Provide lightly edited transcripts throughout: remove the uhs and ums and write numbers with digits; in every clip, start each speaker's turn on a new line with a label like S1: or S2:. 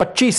S1: 25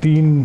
S2: 3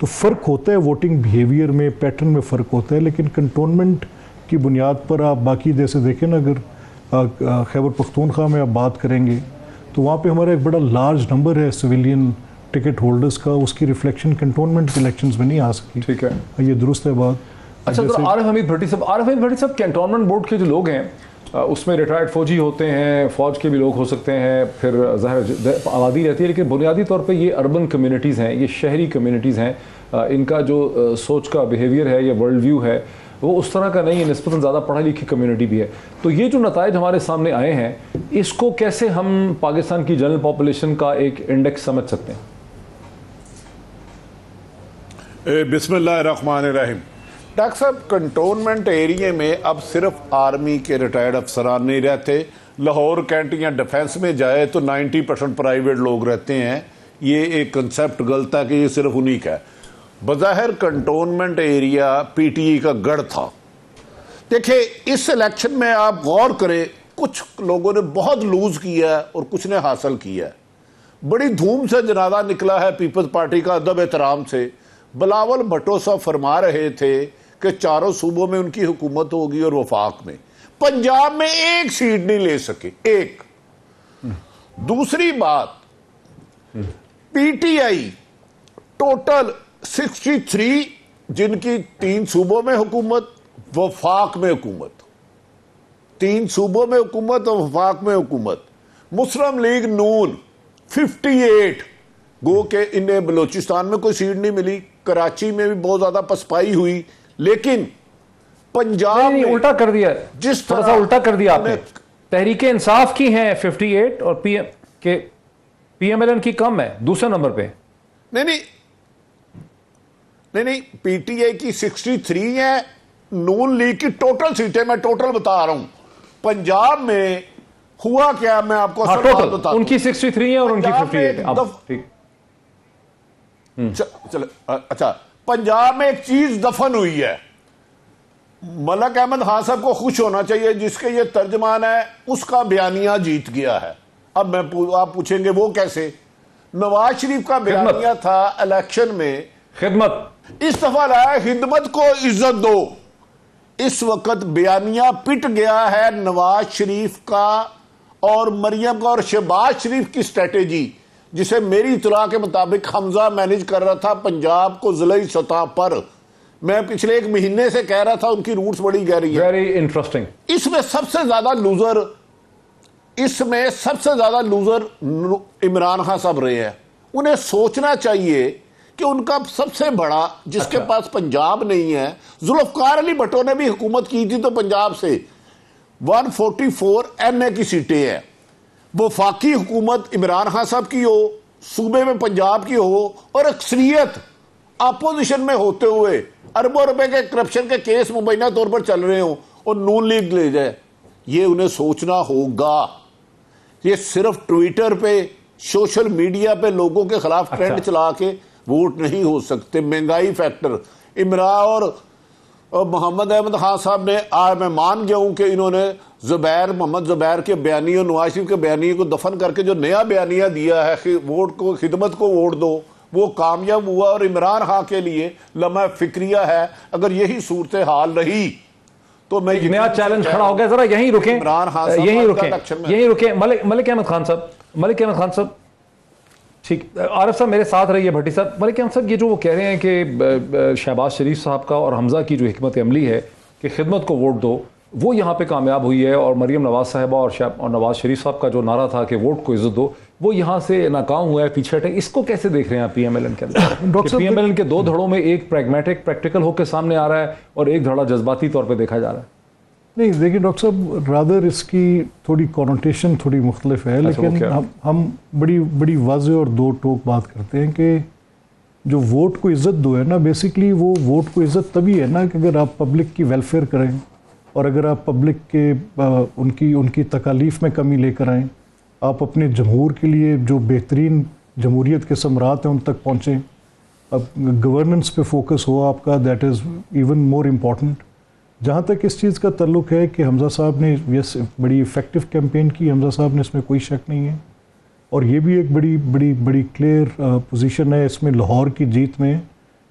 S2: تو فرق ہوتا ہے ووٹنگ بیہیویئر میں، پیٹرن میں فرق ہوتا ہے، لیکن کنٹونمنٹ کی بنیاد پر آپ باقی جیسے دیکھیں نا، اگر خیبر پختونخوا میں آپ بات کریں گے تو وہاں پہ ہمارا ایک بڑا لارج نمبر ہے سویلین ٹکٹ ہولڈرز کا، اس کی ریفلیکشن کنٹونمنٹ کے الیکشنز میں نہیں آ سکی.
S1: ٹھیک ہے،
S2: یہ درست ہے بات.
S1: اچھا عارف حمید بھٹی صاحب کنٹونمنٹ بورڈ کے جو لوگ ہیں اس میں ریٹائرڈ فوجی ہوتے ہیں، فوج کے بھی لوگ ہو سکتے ہیں، پھر ظاہر آبادی رہتی ہے، لیکن بنیادی طور پہ یہ اربن کمیونٹیز ہیں، یہ شہری کمیونٹیز ہیں. ان کا جو سوچ کا بیہیویئر ہے یا ورلڈ ویو ہے وہ اس طرح کا نہیں ہے، نسبتاً زیادہ پڑھا لکھی کمیونٹی بھی ہے. تو یہ جو نتائج ہمارے سامنے آئے ہیں اس کو کیسے ہم پاکستان کی جنرل پاپولیشن کا ایک انڈیکس سمجھ سکتے ہیں؟
S3: بسم اللہ الرحمن الرحیم. ڈاکٹر صاحب، کنٹونمنٹ ایریے میں اب صرف آرمی کے ریٹائرڈ افسران نہیں رہتے. لاہور کینٹ یا ڈیفنس میں جائے تو 90% پرائیویٹ لوگ رہتے ہیں. یہ ایک کنسیپٹ غلط ہے کہ یہ صرف انہی کا ہے. بظاہر cantonment area P T E کا گڑھ تھا. دیکھیں اس الیکشن میں آپ غور کریں، کچھ لوگوں نے بہت لوز کیا ہے اور کچھ نے حاصل کیا ہے. بڑی دھوم سے جنازہ نکلا ہے پیپلز پارٹی کا ادب احترام سے. بلاول بھٹو صاحب فرما رہے تھے کہ چاروں صوبوں میں ان کی حکومت ہوگی اور وفاق میں. پنجاب میں ایک سیٹ نہیں لے سکے، ایک. دوسری بات، پی ٹی آئی ٹوٹل 63 جن کی 3 صوبوں میں حکومت، وفاق میں حکومت. 3 صوبوں میں حکومت اور وفاق میں حکومت. مسلم لیگ نون 58، گو کہ انہیں بلوچستان میں کوئی سیٹ نہیں ملی، کراچی میں بھی بہت زیادہ پسپائی ہوئی. لیکن پنجاب میں
S1: الٹا کر دیا،
S3: جس
S1: تھوڑا سا الٹا کر دیا آپ نے. تحریک انصاف کی ہیں 58 اور پی ایم ایل این کی کم ہے دوسرے نمبر پہ.
S3: نہیں، پی ٹی آئی کی 63 ہے. نون لیگ کی ٹوٹل سیٹیں میں ٹوٹل بتا رہا ہوں. پنجاب میں ہوا کیا، میں آپ کو اصل بات بتا دوں.
S1: ان کی 63 ہے اور ان کی 58 ہے.
S3: اچھا، پنجاب میں ایک چیز دفن ہوئی ہے. ملک احمد خان صاحب کو خوش ہونا چاہیے، جس کے یہ ترجمان ہے اس کا بیانیہ جیت گیا ہے. اب آپ پوچھیں گے وہ کیسے؟ نواز شریف کا بیانیہ تھا الیکشن میں،
S1: خدمت. اس
S3: دفعہ لایا خدمت کو عزت دو. اس وقت بیانیہ پٹ گیا ہے نواز شریف کا اور مریم کا اور شہباز شریف کی اسٹریٹجی، جسے میری اطلاع کے مطابق حمزہ مینیج کر رہا تھا پنجاب کو ضلعی سطح پر. میں پچھلے 1 مہینے سے کہہ رہا تھا ان کی روٹس بڑی گہری ہیں.
S1: Very interesting.
S3: اس میں سب سے زیادہ لوزر عمران خان صاحب رہے ہیں. انہیں سوچنا چاہیے کہ ان کا سب سے بڑا جس کے پاس پنجاب نہیں ہے، ذوالفقار علی بھٹو نے بھی حکومت کی تھی تو پنجاب سے 144 این اے کی سیٹیں ہیں. وفاقی حکومت عمران خان صاحب کی ہو، صوبے میں پنجاب کی ہو، اور اکثریت اپوزیشن میں ہوتے ہوئے اربوں روپے کے کرپشن کے کیس مبینہ طور پر چل رہے ہوں اور نون لیگ لے جائے، یہ انہیں سوچنا ہوگا. یہ صرف ٹویٹر پہ، سوشل میڈیا پہ لوگوں کے خلاف ٹرینڈ چلا کے ووٹ نہیں ہو سکتے. مہنگائی فیکٹر، عمران اور محمد احمد خان صاحب نے، میں مان گیا ہوں کہ انہوں نے محمد زبیر کے بیانیے اور نواز شریف کے بیانیے کو دفن کر کے جو نیا بیانیہ دیا ہے ووٹ کو، خدمت کو ووٹ دو، وہ کامیاب ہوا. اور عمران خان کے لیے لمحہ فکریہ ہے. اگر یہی صورتحال رہی تو میں
S1: نیا چیلنج کھڑا ہو گیا. ذرا یہیں رکیں ملک احمد خان صاحب. ٹھیک، عارف صاحب میرے ساتھ رہیے. بھٹی صاحب، ملک احمد صاحب، یہ جو وہ کہہ رہے ہیں کہ شہباز شریف صاحب کا اور حمزہ کی جو حکمت عملی ہے کہ خدمت کو ووٹ دو، وہ یہاں پہ کامیاب ہوئی ہے، اور مریم نواز صاحبہ اور نواز شریف صاحب کا جو نعرہ تھا کہ ووٹ کو عزت دو، وہ یہاں سے ناکام ہوا ہے، پیچھے ہٹے. اس کو کیسے دیکھ رہے ہیں پی ایم ایل این کے اندر؟ پی ایم ایل این کے 2 دھڑوں میں ایک پریگمیٹک پریکٹیکل ہو کے سامنے آ رہا ہے اور ایک دھڑا جذباتی طور پہ دیکھا جا رہا ہے.
S2: نہیں دیکھیں ڈاکٹر صاحب، رادر اس کی تھوڑی کونوٹیشن تھوڑی مختلف ہے، لیکن ہم بڑی واضح اور 2 ٹوک بات کرتے ہیں کہ جو ووٹ کو عزت دو ہے نا، بیسیکلی وہ ووٹ کو عزت تبھی ہے نا کہ اگر آپ پبلک کی ویلفیئر کریں اور اگر آپ پبلک کے ان کی تکالیف میں کمی لے کر آئیں، آپ اپنے جمہور کے لیے جو بہترین جمہوریت کے ثمرات ہیں ان تک پہنچیں، اب گورننس پہ فوکس ہو آپ کا، that is even more important. جہاں تک اس چیز کا تعلق ہے کہ حمزہ صاحب نے بڑی افیکٹو کیمپین کی، حمزہ صاحب نے، اس میں کوئی شک نہیں ہے، اور یہ بھی ایک بڑی کلیئر پوزیشن ہے اس میں لاہور کی جیت میں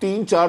S3: 3-4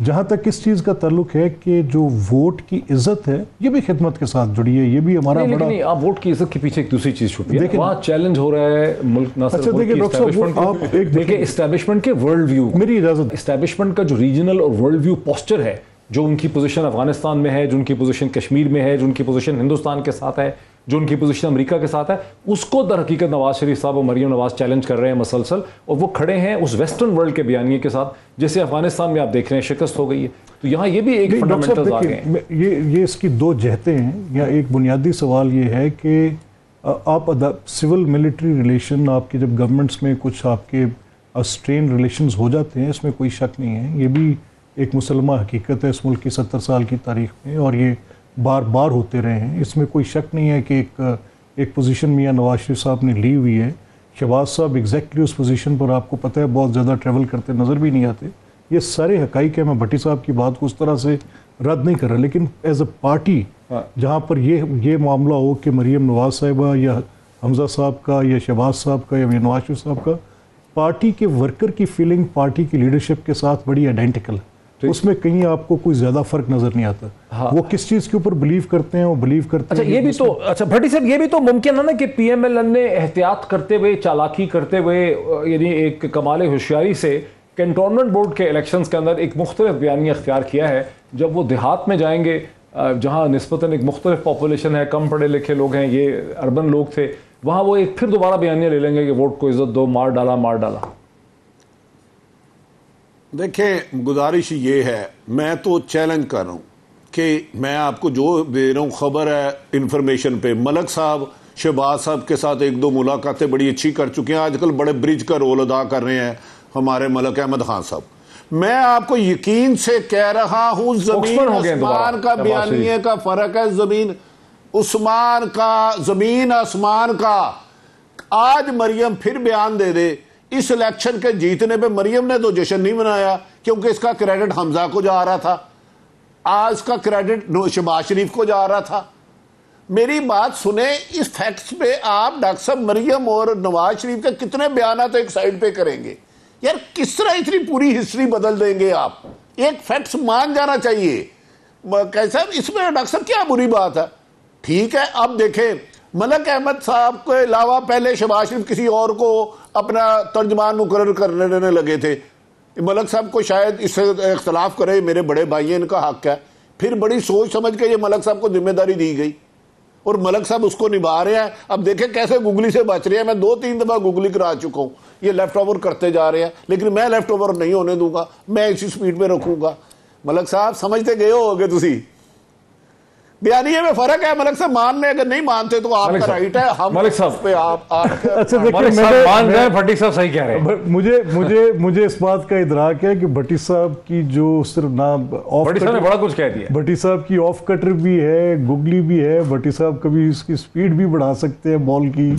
S2: جہاں تک اس چیز کا تعلق ہے کہ جو ووٹ کی عزت ہے یہ بھی خدمت کے ساتھ جڑی ہے, یہ بھی ہمارا بڑا.
S1: نہیں, آپ ووٹ کی عزت کے پیچھے ایک دوسری چیز چھپی ہے, وہاں چیلنج ہو رہا ہے ملک نہ صرف دیکھیں اسٹیبلشمنٹ کے ورلڈ ویو.
S2: میری اجازت,
S1: اسٹیبلشمنٹ کا جو ریجنل اور ورلڈ ویو پوسچر ہے, جو ان کی پوزیشن افغانستان میں ہے, جو ان کی پوزیشن کشمیر میں ہے, جو ان کی پوزیشن ہندوستان کے ساتھ ہے, جو ان کی پوزیشن امریکہ کے ساتھ ہے, اس کو در حقیقت نواز شریف صاحب اور مریم نواز چیلنج کر رہے ہیں مسلسل, اور وہ کھڑے ہیں اس ویسٹرن ورلڈ کے بیانیے کے ساتھ جیسے افغانستان میں آپ دیکھ رہے ہیں شکست ہو گئی ہے. تو یہاں یہ بھی ایک فنڈامنٹلز آ گئے ہیں.
S2: یہ اس کی دو جہتیں ہیں. یا ایک بنیادی سوال یہ ہے کہ آپ سول ملٹری ریلیشن, آپ کے جب گورنمنٹس میں کچھ آپ کے اسٹرین ریلیشنز ہو جاتے ہیں, اس میں کوئی شک نہیں ہے, یہ بھی ایک مسلمہ حقیقت ہے اس ملک کی 70 سال کی تاریخ میں, اور یہ بار بار ہوتے رہے ہیں. اس میں کوئی شک نہیں ہے کہ ایک پوزیشن میاں نواز شریف صاحب نے لی ہوئی ہے. شہباز صاحب ایگزیکٹلی اس پوزیشن پر آپ کو پتہ ہے بہت زیادہ ٹریول کرتے نظر بھی نہیں آتے. یہ سارے حقائق ہیں. میں بھٹی صاحب کی بات کو اس طرح سے رد نہیں کر رہا, لیکن ایز اے پارٹی جہاں پر یہ معاملہ ہو کہ مریم نواز صاحبہ یا حمزہ صاحب کا یا شہباز صاحب کا یا نواز شریف صاحب کا, پارٹی کے ورکر کی فیلنگ پارٹی کی لیڈرشپ کے ساتھ بڑی آئیڈینٹیکل ہے. اس میں کہیں آپ کو کوئی زیادہ فرق نظر نہیں آتا. وہ کس چیز کے اوپر بلیو کرتے ہیں, وہ بلیو کرتے ہیں.
S1: یہ بھی تو اچھا بھٹی صاحب, یہ بھی تو ممکن ہے نا کہ پی ایم ایل این نے احتیاط کرتے ہوئے, چالاکی کرتے ہوئے, یعنی ایک کمال ہوشیاری سے کنٹونمنٹ بورڈ کے الیکشنز کے اندر ایک مختلف بیانیہ اختیار کیا ہے. جب وہ دیہات میں جائیں گے جہاں نسبتاً ایک مختلف پاپولیشن ہے, کم پڑھے لکھے لوگ ہیں, یہ اربن لوگ تھے, وہاں وہ ایک پھر دوبارہ بیانیہ لے لیں گے کہ ووٹ کو عزت دو, مار ڈالا مار ڈالا.
S3: دیکھیں گزارش یہ ہے, میں تو چیلنج کر رہا ہوں کہ میں آپ کو جو دے رہا ہوں خبر ہے انفارمیشن پہ, ملک صاحب شہباز صاحب کے ساتھ 1-2 ملاقاتیں بڑی اچھی کر چکے ہیں, آج کل بڑے برج کا رول ادا کر رہے ہیں ہمارے ملک احمد خان صاحب. میں آپ کو یقین سے کہہ رہا ہوں زمین آسمان کا بیانیے کا فرق ہے, زمین آسمان کا. آج مریم پھر بیان دے دے, اس الیکشن کے جیتنے پہ مریم نے تو جشن نہیں منایا کیونکہ اس کا کریڈٹ حمزہ کو جا رہا تھا, آج اس کا کریڈٹ شہباز شریف کو جا رہا تھا. میری بات سنیں, اس فیکٹس پہ آپ ڈاکٹر صاحب مریم اور نواز شریف کے کتنے بیانات ایک سائیڈ پہ کریں گے یار؟ کس طرح اتنی پوری ہسٹری بدل دیں گے آپ؟ ایک فیکٹس مان جانا چاہیے. کیسا اس میں ڈاکٹر صاحب کیا بری بات ہے؟ ٹھیک ہے, اب دیکھیں ملک احمد صاحب کے علاوہ پہلے شہباز شریف کسی اور کو اپنا ترجمان مقرر کرنے لگے تھے. ملک صاحب کو شاید اس سے اختلاف کرے, میرے بڑے بھائی ہیں, ان کا حق ہے. پھر بڑی سوچ سمجھ کے یہ ملک صاحب کو ذمہ داری دی گئی اور ملک صاحب اس کو نبھا رہے ہیں. اب دیکھیں کیسے گگلی سے بچ رہے ہیں. میں 2-3 دفعہ گگلی کرا چکا ہوں, یہ لیفٹ اوور کرتے جا رہے ہیں, لیکن میں لیفٹ اوور نہیں ہونے دوں گا, میں اسی سپیڈ میں رکھوں گا. ملک صاحب سمجھتے گئے ہوگے تسی, بیانیے میں فرق ہے. ملک صاحب ماننے اگر نہیں مانتے تو آپ کا رائٹ ہے, ہم
S1: ملک صاحب
S3: پہ آپ
S1: مان رہے ہیں. بھٹی صاحب صحیح کہہ رہے ہیں.
S2: مجھے اس بات کا ادراک ہے کہ بھٹی صاحب کی جو صرف نام
S1: بھٹی صاحب نے بڑا کچھ کہہ دیا.
S2: بھٹی صاحب کی آف کٹر بھی ہے, گگلی بھی ہے. بھٹی صاحب کبھی اس کی سپیڈ بھی بڑھا سکتے ہیں بال کی,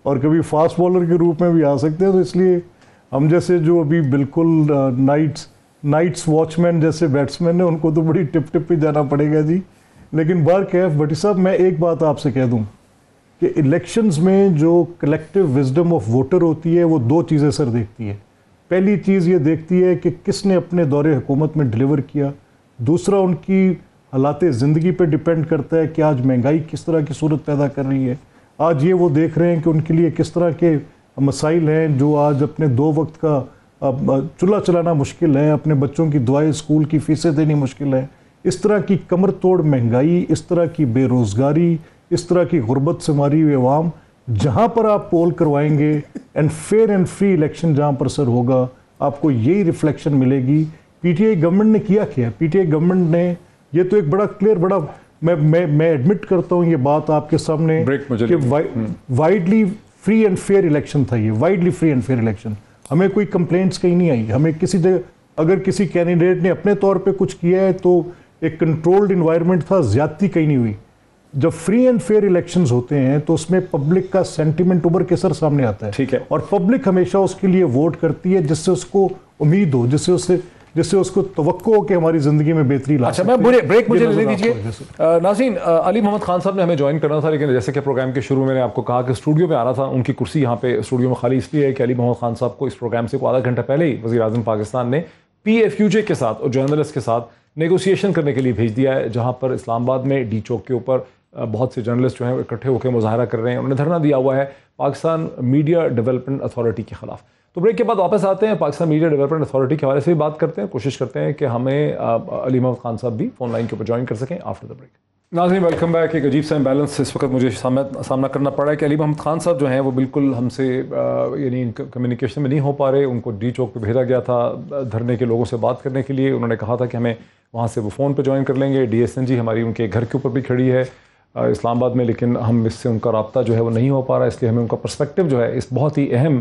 S2: اور کبھی فاسٹ بالر کے روپ میں بھی آ سکتے ہیں. تو اس لیے ہم جیسے جو ابھی بالکل نائٹس واچ مین جیسے بیٹسمین ہیں, ان کو تو بڑی ٹپ پہ جانا پڑے گا جی. لیکن بہرکیف بھٹی صاحب, میں ایک بات آپ سے کہہ دوں کہ الیکشنز میں جو کلیکٹیو وزڈم آف ووٹر ہوتی ہے وہ 2 چیزیں سر دیکھتی ہے. پہلی چیز یہ دیکھتی ہے کہ کس نے اپنے دور حکومت میں ڈیلیور کیا. دوسرا ان کی حالات زندگی پہ ڈیپینڈ کرتا ہے کہ آج مہنگائی کس طرح کی صورت پیدا کر رہی ہے. آج یہ وہ دیکھ رہے ہیں کہ ان کے لیے کس طرح کے مسائل ہیں جو آج اپنے 2 وقت کا چولہا چلانا مشکل ہے, اپنے بچوں کی دعائیں, اسکول کی فیسیں دینی مشکل ہے. اس طرح کی کمر توڑ مہنگائی, اس طرح کی بے روزگاری, اس طرح کی غربت سے ماری ہوئی عوام, جہاں پر آپ پول کروائیں گے and fair and free election جہاں پر سر ہوگا, آپ کو یہی ریفلیکشن ملے گی. پی ٹی آئی گورنمنٹ نے کیا پی ٹی آئی گورنمنٹ نے یہ تو ایک بڑا کلیئر, بڑا میں ایڈمٹ کرتا ہوں یہ بات آپ کے سامنے کہ widely free and fair election تھا. یہ widely free and fair election, ہمیں کوئی کمپلینٹس کہیں نہیں آئی. ہمیں کسی جگہ اگر کسی کینڈیڈیٹ نے اپنے طور پہ کچھ کیا ہے تو ایک کنٹرولڈ انوائرمنٹ تھا, زیادتی کہیں نہیں ہوئی. جب فری اینڈ فیئر الیکشنز ہوتے ہیں تو اس میں پبلک کا سینٹیمنٹ ابھر کے سر سامنے آتا ہے.
S1: ٹھیک ہے,
S2: اور پبلک ہمیشہ اس کے لیے ووٹ کرتی ہے جس سے اس کو امید ہو, جس سے اس کو توقع ہو کہ ہماری زندگی میں بہتری لا سکتے ہیں.
S1: اچھا, میں بریک مجھے لے دیجیے. ناظرین, علی محمد خان صاحب نے ہمیں جوائن کرنا تھا, لیکن جیسے کہ پروگرام کے شروع میں نے آپ کو کہا کہ اسٹوڈیو میں آنا تھا, ان کی کرسی یہاں پہ اسٹوڈیو میں خالی اس لیے ہے کہ علی محمد خان صاحب کو اس پروگرام سے 1/2 گھنٹہ پہلے ہی وزیر اعظم پاکستان نے PFUJ کے ساتھ اور جرنلسٹ کے ساتھ نیگوسیشن کرنے کے لیے بھیج دیا ہے، جہاں پر اسلام آباد میں ڈی چوک کے اوپر بہت سے جرنلسٹ جو ہیں اکٹھے ہو کے مظاہرہ کر رہے ہیں. انہوں نے دھرنا دیا ہوا ہے پاکستان میڈیا ڈیولپمنٹ اتھارٹی کے خلاف. تو بریک کے بعد واپس آتے ہیں، پاکستان میڈیا ڈیولپمنٹ اتھارٹی کے حوالے سے بھی بات کرتے ہیں، کوشش کرتے ہیں کہ ہمیں علی محمد خان صاحب بھی فون لائن کے اوپر جوائن کر سکیں آفٹر دا بریک. ناظرین ویلکم بیک. ایک عجیب سا امبیلنس اس وقت مجھے سامنا کرنا پڑا ہے کہ علی محمد خان صاحب جو ہیں وہ بالکل ہم سے یعنی کمیونیکیشن میں نہیں ہو پا رہے. ان کو ڈی چوک پہ بھیجا گیا تھا دھرنے کے لوگوں سے بات کرنے کے لیے. انہوں نے کہا تھا کہ ہمیں وہاں سے وہ فون پہ جوائن کر لیں گے. DSNG ہماری ان کے گھر کے اوپر بھی کھڑی ہے اسلام آباد میں، لیکن ہم اس سے ان کا رابطہ جو ہے وہ نہیں ہو پا رہا ہے. اس لیے ہمیں ان کا پرسپیکٹو جو ہے اس بہت ہی اہم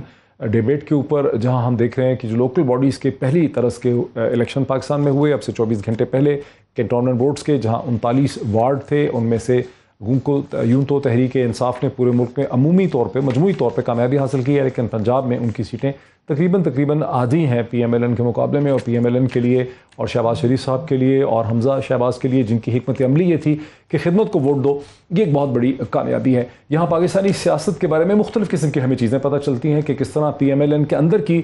S1: ڈیبیٹ کے اوپر، جہاں ہم دیکھ رہے ہیں کہ جو لوکل باڈیز کے پہلی طرز کے الیکشن پاکستان میں ہوئے اب سے 24 گھنٹے پہلے، کینٹونمنٹ بورڈز کے جہاں 39 وارڈ تھے، ان میں سے یوں تو تحریک انصاف نے پورے ملک میں عمومی طور پہ مجموعی طور پہ کامیابی حاصل کی ہے، لیکن پنجاب میں ان کی سیٹیں تقریباً آدھی ہیں PMLN کے مقابلے میں. اور PMLN کے لیے اور شہباز شریف صاحب کے لیے اور حمزہ شہباز کے لیے، جن کی حکمت عملی یہ تھی کہ خدمت کو ووٹ دو، یہ ایک بہت بڑی کامیابی ہے. یہاں پاکستانی سیاست کے بارے میں مختلف قسم کی ہمیں چیزیں پتہ چلتی ہیں کہ کس طرح PMLN کے اندر کی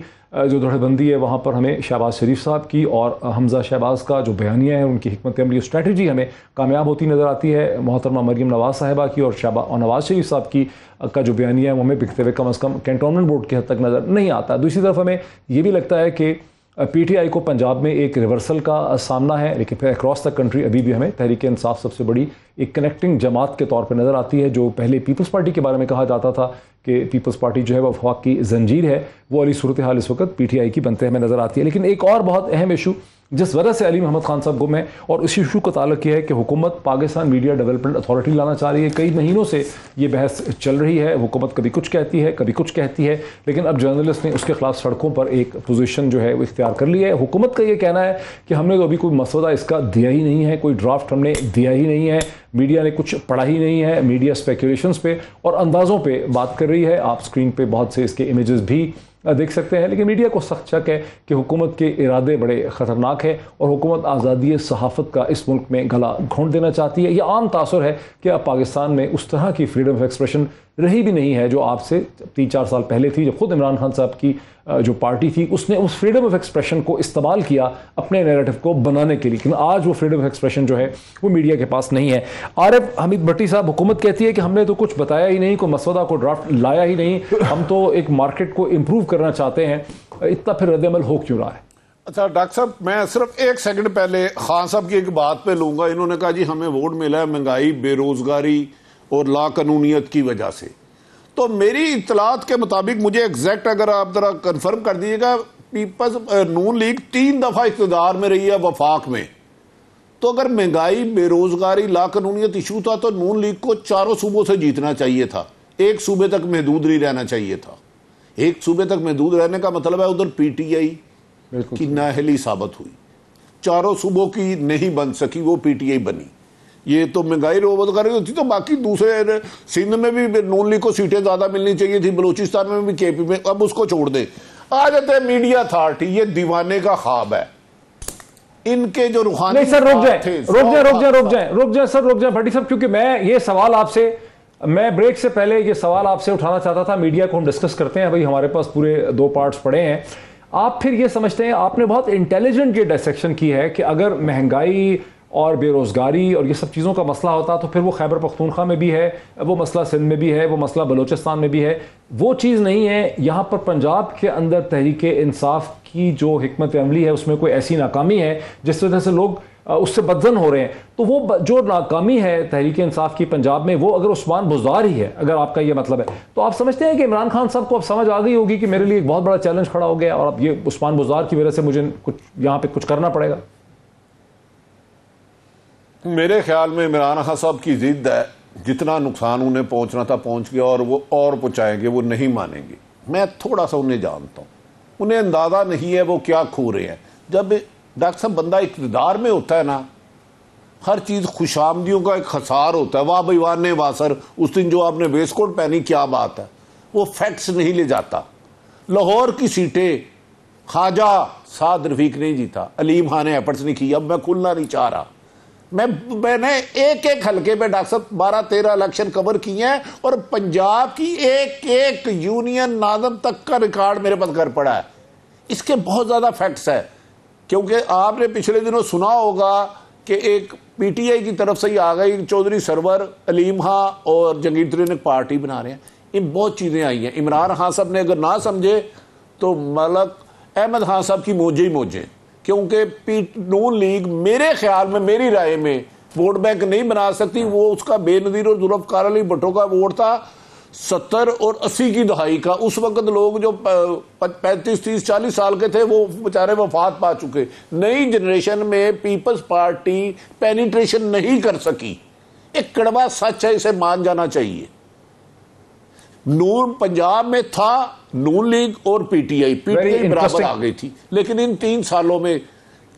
S1: جو دھڑے بندی ہے وہاں پر ہمیں شہباز شریف صاحب کی اور حمزہ شہباز کا جو بیانیہ ہے، ان کی حکمت عملی اسٹریٹجی ہمیں کامیاب ہوتی نظر آتی ہے. محترمہ مریم نواز صاحبہ کی اور نواز شریف صاحب کی کا جو بیانیہ ہے وہ ہمیں بکتے ہوئے کم از کم کینٹونمنٹ بورڈ کی حد تک نظر نہیں آتا. دوسری طرف ہمیں یہ بھی لگتا ہے کہ PTI کو پنجاب میں ایک ریورسل کا سامنا ہے، لیکن پھر اکراس دا کنٹری ابھی بھی ہمیں تحریک انصاف سب سے بڑی ایک کنیکٹنگ جماعت کے طور پہ نظر آتی ہے. جو پہلے پیپلز پارٹی کے بارے میں کہا جاتا تھا کہ پیپلز پارٹی جو ہے وہ وفاق کی زنجیر ہے، وہ والی صورتحال اس وقت PTI کی بنتے ہمیں نظر آتی ہے. لیکن ایک اور بہت اہم ایشو جس وجہ سے علی محمد خان صاحب گم ہے، اور اس ایشو کا تعلق یہ ہے کہ حکومت پاکستان میڈیا ڈیولپمنٹ اتھارٹی لانا چاہ رہی ہے. کئی مہینوں سے یہ بحث چل رہی ہے. حکومت کبھی کچھ کہتی ہے کبھی کچھ کہتی ہے، لیکن اب جرنلسٹ نے اس کے خلاف سڑکوں پر ایک پوزیشن جو ہے وہ اختیار کر لی ہے. حکومت کا یہ کہنا ہے کہ ہم نے تو ابھی کوئی مسودہ اس کا دیا ہی نہیں ہے، کوئی ڈرافٹ ہم نے دیا ہی نہیں ہے، میڈیا نے کچھ پڑھا ہی نہیں ہے. میڈیا اسپیکولیشنز پہ اور اندازوں پہ بات کر رہی ہے. آپ اسکرین پہ بہت سے اس کے امیجز بھی دیکھ سکتے ہیں. لیکن میڈیا کو سخت شک ہے کہ حکومت کے ارادے بڑے خطرناک ہیں اور حکومت آزادی صحافت کا اس ملک میں گلا گھونٹ دینا چاہتی ہے. یہ عام تاثر ہے کہ اب پاکستان میں اس طرح کی فریڈم آف ایکسپریشن رہی بھی نہیں ہے جو آپ سے 3-4 سال پہلے تھی، جب خود عمران خان صاحب کی جو پارٹی تھی اس نے اس فریڈم آف ایکسپریشن کو استعمال کیا اپنے نیریٹو کو بنانے کے لیے. لیکن آج وہ فریڈم آف ایکسپریشن جو ہے وہ میڈیا کے پاس نہیں ہے. عارف حمید بھٹی صاحب، حکومت کہتی ہے کہ ہم نے تو کچھ بتایا ہی نہیں، کوئی مسودہ کو ڈرافٹ لایا ہی نہیں، ہم تو ایک مارکیٹ کو امپروو کرنا چاہتے ہیں. اتنا پھر رد عمل ہو کیوں رہا ہے؟
S3: اچھا ڈاکٹر صاحب، میں صرف 1 سیکنڈ پہلے خان صاحب کی ایک بات پہ لوں گا. انہوں نے کہا جی ہمیں ووٹ ملا ہے مہنگائی، بے روزگاری اور لا قانونیت کی وجہ سے. تو میری اطلاعات کے مطابق، مجھے ایگزیکٹ اگر آپ ذرا کنفرم کر دیجیے گا، نون لیگ 3 دفعہ اقتدار میں رہی ہے وفاق میں. تو اگر مہنگائی، بے روزگاری، لا قانونیت ایشو تھا تو نون لیگ کو 4 صوبوں سے جیتنا چاہیے تھا، ایک صوبے تک محدود نہیں رہنا چاہیے تھا. ایک صوبے تک محدود رہنے کا مطلب ہے ادھر PTI کی نااہلی ثابت ہوئی، 4 صوبوں کی نہیں بن سکی، وہ PTI بنی. یہ تو مہنگائی روزگاری ہوتی تو باقی دوسرے سندھ میں بھی نون لیگ کو سیٹیں زیادہ ملنی چاہیے تھی، بلوچستان میں بھی KP میں. اب اس کو چھوڑ دیں. آ جاتے ہیں میڈیا اتھارٹی. یہ دیوانے کا خواب ہے ان کے جو روحانی.
S1: نہیں سر، رک جائیں سر، رک جائیں بھٹی صاحب، کیونکہ میں یہ سوال آپ سے، میں بریک سے پہلے یہ سوال آپ سے اٹھانا چاہتا تھا. میڈیا کو ہم ڈسکس کرتے ہیں، بھائی ہمارے پاس پورے 2 پارٹس پڑے ہیں. آپ پھر یہ سمجھتے ہیں، آپ نے بہت انٹیلیجنٹ یہ ڈسیکشن کی ہے کہ اگر مہنگائی اور بے روزگاری اور یہ سب چیزوں کا مسئلہ ہوتا تو پھر وہ خیبر پختونخوا میں بھی ہے، وہ مسئلہ سندھ میں بھی ہے، وہ مسئلہ بلوچستان میں بھی ہے. وہ چیز نہیں ہے. یہاں پر پنجاب کے اندر تحریک انصاف کی جو حکمت عملی ہے اس میں کوئی ایسی ناکامی ہے جس وجہ سے لوگ اس سے بدزن ہو رہے ہیں. تو وہ جو ناکامی ہے تحریک انصاف کی پنجاب میں، وہ اگر عثمان بزدار ہی ہے، اگر آپ کا یہ مطلب ہے، تو آپ سمجھتے ہیں کہ عمران خان صاحب کو اب سمجھ آ گئی ہوگی کہ میرے لیے ایک بہت بڑا چیلنج کھڑا ہو گیا اور اب یہ عثمان بزدار کی وجہ سے مجھے یہاں پہ کچھ کرنا پڑے گا.
S3: میرے خیال میں عمران خان صاحب کی ضد ہے، جتنا نقصان انہیں پہنچنا تھا پہنچ گیا اور وہ اور پہنچائیں گے، وہ نہیں مانیں گے. میں تھوڑا سا انہیں جانتا ہوں، انہیں اندازہ نہیں ہے وہ کیا کھو رہے ہیں. جب ڈاکٹر صاحب بندہ اقتدار میں ہوتا ہے نا، ہر چیز خوش آمدیوں کا ایک خسار ہوتا ہے. واہ بھائی واہ نے واسر، اس دن جو آپ نے ویسٹ کوٹ پہنی کیا بات ہے، وہ فیکٹس نہیں لے جاتا. لاہور کی سیٹیں خواجہ سعد رفیق نہیں جیتا، علیم خان نے ایفرٹس نہیں کی. اب میں کھلنا نہیں چاہ رہا، میں نے ایک حلقے پہ ڈاکٹر صاحب 12-13 الیکشن کور کیے ہیں اور پنجاب کی ایک یونین ناظم تک کا ریکارڈ میرے پاس گھر پڑا ہے. اس کے بہت زیادہ فیکٹس ہے کیونکہ آپ نے پچھلے دنوں سنا ہوگا کہ ایک پی ٹی آئی کی طرف سے ہی آ گئی چودھری سرور علیم خان اور جہانگیر ترین ایک پارٹی بنا رہے ہیں. ان بہت چیزیں آئی ہیں. عمران خان صاحب نے اگر نہ سمجھے تو ملک احمد خان صاحب کی موجے ہی موجے, کیونکہ نون لیگ میرے خیال میں, میری رائے میں, ووٹ بینک نہیں بنا سکتی. وہ اس کا بے نظیر اور ذوالفقار علی بھٹو کا ووٹ تھا 70 اور 80 کی دہائی کا. اس وقت لوگ جو 35 30 40 سال کے تھے وہ بیچارے وفات پا چکے. نئی جنریشن میں پیپلز پارٹی پینیٹریشن نہیں کر سکی. ایک کڑوا سچ ہے, اسے مان جانا چاہیے. نون پنجاب میں تھا نون لیگ اور پی ٹی آئی برابر آ گئی تھی, لیکن ان 3 سالوں میں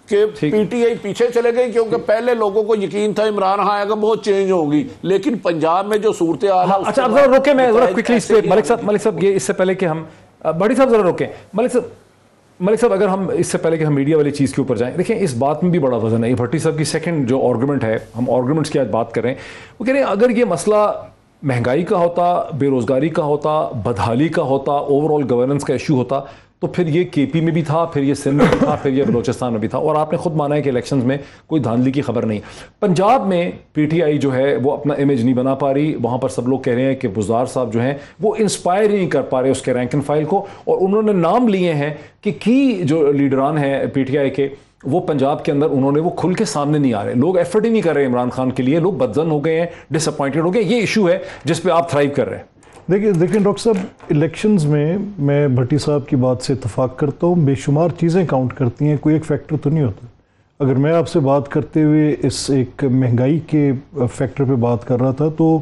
S3: کہ پی ٹی آئی پیچھے چلے گئی, کیونکہ پہلے لوگوں کو یقین تھا عمران خان آئے گا بہت چینج ہوگی, لیکن پنجاب میں جو صورتحال ہے.
S1: اچھا اب ذرا روکیں, میں ذرا کوئکلی اس پہ ملک صاحب یہ اس سے پہلے کہ ہم بھٹی صاحب ذرا روکیں. ملک صاحب اگر ہم اس سے پہلے کہ ہم میڈیا والی چیز کے اوپر جائیں, دیکھیں اس بات میں بھی بڑا وزن ہے. یہ بھٹی صاحب کی سیکنڈ جو آرگومنٹ ہے, ہم آرگومنٹس کی آج بات کر رہے ہیں, وہ کہہ رہے ہیں اگر یہ مسئلہ مہنگائی کا ہوتا, بے روزگاری کا ہوتا, بدحالی کا ہوتا, اوور آل گورننس کا ایشو ہوتا, تو پھر یہ کے پی میں بھی تھا, پھر یہ سندھ میں بھی تھا, پھر یہ بلوچستان میں بھی تھا. اور آپ نے خود مانا ہے کہ الیکشنز میں کوئی دھاندلی کی خبر نہیں. پنجاب میں پی ٹی آئی جو ہے وہ اپنا امیج نہیں بنا پا رہی. وہاں پر سب لوگ کہہ رہے ہیں کہ بزدار صاحب جو ہیں وہ انسپائر نہیں کر پا رہے اس کے رینک اینڈ فائل کو, اور انہوں نے نام لیے ہیں کہ کی جو لیڈران ہیں پی ٹی آئی کے, وہ پنجاب کے اندر انہوں نے وہ کھل کے سامنے نہیں آ رہے. لوگ ایفرٹ ہی نہیں کر رہے عمران خان کے لیے, لوگ بدظن ہو گئے ہیں, ڈس اپوائنٹڈ ہو گئے. یہ ایشو ہے جس پہ آپ تھرائیو کر رہے ہیں.
S2: دیکھیں ڈاکٹر صاحب, الیکشنز میں بھٹی صاحب کی بات سے اتفاق کرتا ہوں. بے شمار چیزیں کاؤنٹ کرتی ہیں, کوئی ایک فیکٹر تو نہیں ہوتا. اگر میں آپ سے بات کرتے ہوئے اس ایک مہنگائی کے فیکٹر پہ بات کر رہا تھا, تو